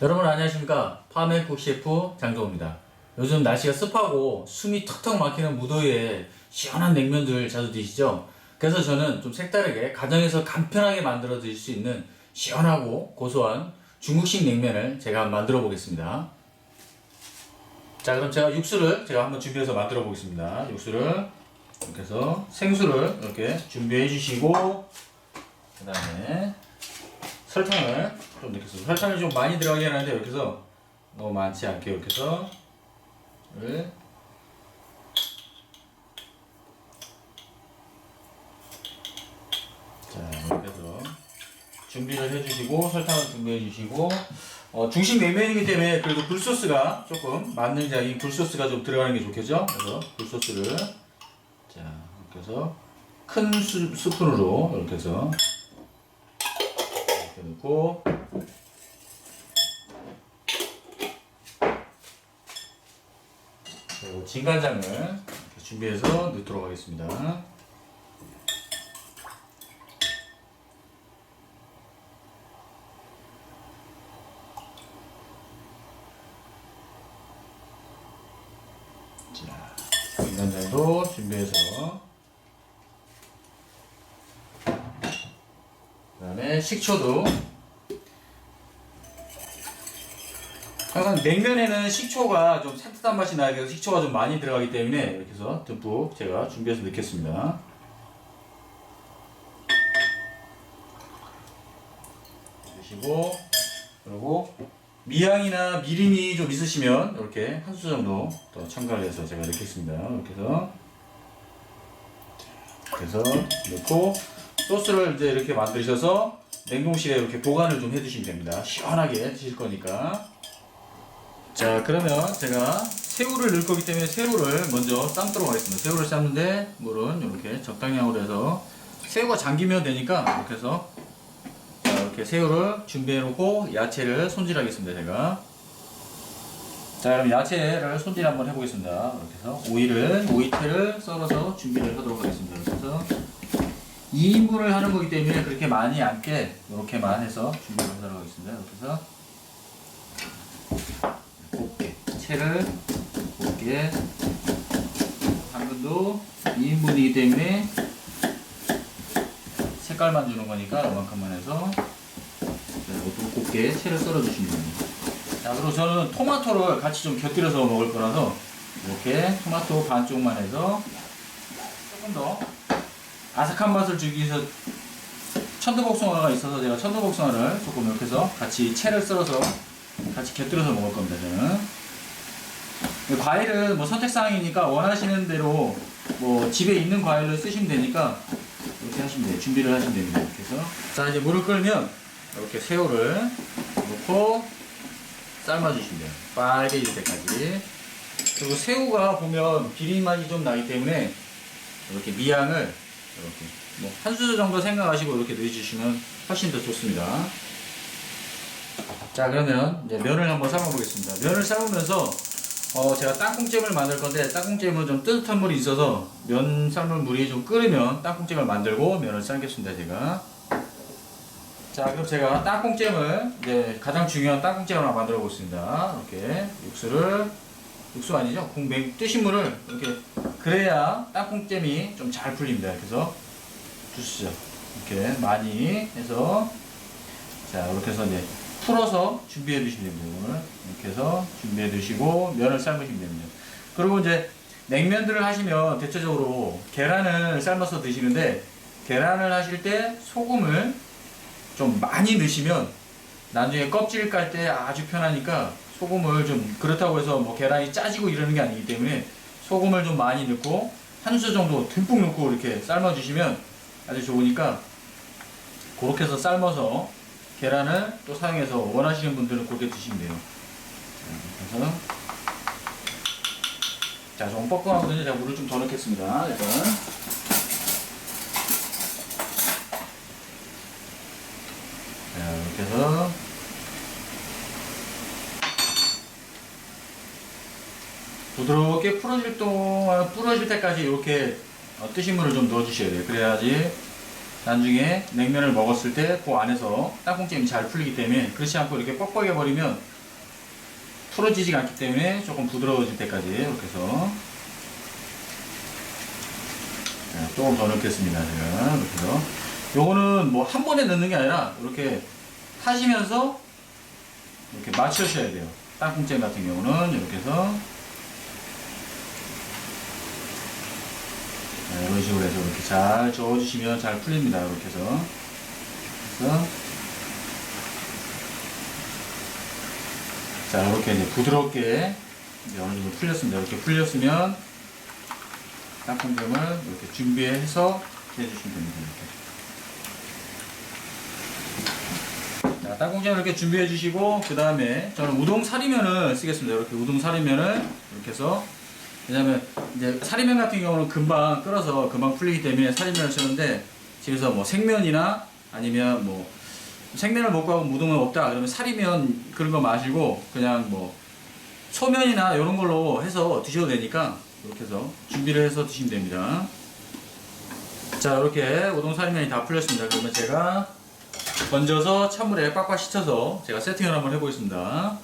여러분 안녕하십니까. 파메쿡 셰프 장종호입니다. 요즘 날씨가 습하고 숨이 턱턱 막히는 무더위에 시원한 냉면들 자주 드시죠? 그래서 저는 좀 색다르게 가정에서 간편하게 만들어 드실 수 있는 시원하고 고소한 중국식 냉면을 제가 한번 만들어 보겠습니다. 자, 그럼 제가 육수를 한번 준비해서 만들어 보겠습니다. 육수를 이렇게 해서 생수를 이렇게 준비해 주시고, 그 다음에 설탕을 좀 넣겠습니다. 설탕이 좀 많이 들어가긴 하는데 이렇게 해서 너무 많지 않게 이렇게 해서 자, 이렇게 해서 준비를 해주시고, 설탕을 준비해 주시고, 중식 냉면이기 때문에 그래도 굴소스가 조금 맞는 자인 굴소스가 좀 들어가는 게 좋겠죠. 그래서 굴소스를 자, 이렇게 해서 큰 스푼으로 이렇게 해서 이렇게 넣고, 그리고 진간장을 이렇게 준비해서 넣도록 하겠습니다. 자, 진간장도 준비해서, 그 다음에 식초도. 항상 냉면에는 식초가 좀 산뜻한 맛이 나기 위해서 식초가 좀 많이 들어가기 때문에 이렇게 해서 듬뿍 제가 준비해서 넣겠습니다. 넣으시고, 그리고 미양이나 미림이 좀 있으시면 이렇게 한 수 정도 더 첨가를 해서 제가 넣겠습니다. 이렇게 해서 넣고, 소스를 이제 이렇게 만드셔서 냉동실에 이렇게 보관을 좀 해두시면 됩니다. 시원하게 드실 거니까. 자, 그러면 제가 새우를 넣을 거기 때문에 새우를 먼저 삶도록 하겠습니다. 새우를 삶는데 물은 이렇게 적당량으로 해서, 새우가 잠기면 되니까 이렇게 해서, 자, 이렇게 새우를 준비해 놓고 야채를 손질하겠습니다. 제가. 자, 그럼 야채를 손질 한번 해보겠습니다. 이렇게 해서 오이채를 썰어서 준비를 하도록 하겠습니다. 이렇게 해서 2인분을 하는 거기 때문에 그렇게 많이 않게 이렇게만 해서 준비를 하도록 하겠습니다. 이렇게 해서 곱게 채를 곱게, 당근도 2인분이기 때문에 색깔만 주는 거니까 이만큼만 해서 이것도 곱게 채를 썰어 주시면 됩니다. 자, 그리고 저는 토마토를 같이 좀 곁들여서 먹을 거라서 이렇게 토마토 반쪽만 해서 조금 더 아삭한 맛을 주기 위해서 천도복숭아가 있어서 제가 천도복숭아를 조금 이렇게 해서 같이 채를 썰어서 같이 곁들여서 먹을 겁니다. 저는 과일은 뭐 선택사항이니까 원하시는 대로 뭐 집에 있는 과일을 쓰시면 되니까 이렇게 하시면 돼요. 준비를 하시면 됩니다. 이렇게 해서, 자, 이제 물을 끓으면 이렇게 새우를 넣고 삶아주시면 돼요. 빨개질 때까지. 그리고 새우가 보면 비린 맛이 좀 나기 때문에 이렇게 미양을 이렇게 뭐 한 수 정도 생각하시고 이렇게 넣어주시면 훨씬 더 좋습니다. 자, 그러면 이제 면을 한번 삶아 보겠습니다. 면을 삶으면서 제가 땅콩잼을 만들 건데, 땅콩잼은 좀 뜨뜻한 물이 있어서 면 삶을 물이 좀 끓으면 땅콩잼을 만들고 면을 삶겠습니다. 제가. 자, 그럼 제가 땅콩잼을 이제 가장 중요한 땅콩잼을 하나 만들어 보겠습니다. 이렇게 육수 아니죠? 뜨신 물을 이렇게, 그래야 땅콩잼이 좀 잘 풀립니다. 그래서 주시죠. 이렇게 많이 해서, 자, 이렇게 해서 이제 풀어서 준비해 두시면 됩니다. 이렇게 해서 준비해 두시고 면을 삶으시면 됩니다. 그리고 이제 냉면들을 하시면 대체적으로 계란을 삶아서 드시는데, 계란을 하실 때 소금을 좀 많이 넣으시면 나중에 껍질 깔 때 아주 편하니까, 소금을 좀, 그렇다고 해서 뭐 계란이 짜지고 이러는 게 아니기 때문에 소금을 좀 많이 넣고 한 수 정도 듬뿍 넣고 이렇게 삶아 주시면 아주 좋으니까, 그렇게 해서 삶아서 계란을 또 사용해서 원하시는 분들은 그렇게 드시면 돼요. 그래서 자, 좀 뻑뻑하거든요. 제가 물을 좀 더 넣겠습니다. 일단 자, 이렇게 해서 부드럽게 풀어질 때까지 이렇게 뜨신 물을 좀 넣어주셔야 돼요. 그래야지 나중에 냉면을 먹었을 때 그 안에서 땅콩잼이 잘 풀리기 때문에, 그렇지 않고 이렇게 뻑뻑해 버리면 풀어지지가 않기 때문에 조금 부드러워질 때까지 이렇게 해서 조금 더 넣겠습니다. 제가 이렇게 해서 요거는 뭐 한 번에 넣는 게 아니라 이렇게 하시면서 이렇게 맞추셔야 돼요. 땅콩잼 같은 경우는 이렇게 해서 이런 식으로 해서 이렇게 잘 저어주시면 잘 풀립니다. 이렇게 해서 자, 이렇게 이제 부드럽게 이제 어느 정도 풀렸습니다. 이렇게 풀렸으면 땅콩잼을 이렇게 준비해서 해주시면 됩니다. 이렇게. 자, 땅콩잼을 이렇게 준비해 주시고, 그 다음에 저는 우동 사리면을 쓰겠습니다. 이렇게 우동 사리면을 이렇게 해서, 왜냐면 이제 사리면 같은 경우는 금방 끓어서 금방 풀리기 때문에 사리면을 쓰는데, 집에서 뭐 생면이나 아니면 뭐 생면을 먹고 하고 우동은 없다 그러면 사리면 그런 거 마시고 그냥 뭐 소면이나 이런 걸로 해서 드셔도 되니까 이렇게 해서 준비를 해서 드시면 됩니다. 자, 이렇게 우동 사리면이 다 풀렸습니다. 그러면 제가 건져서 찬물에 빡빡 씻어서 제가 세팅을 한번 해보겠습니다.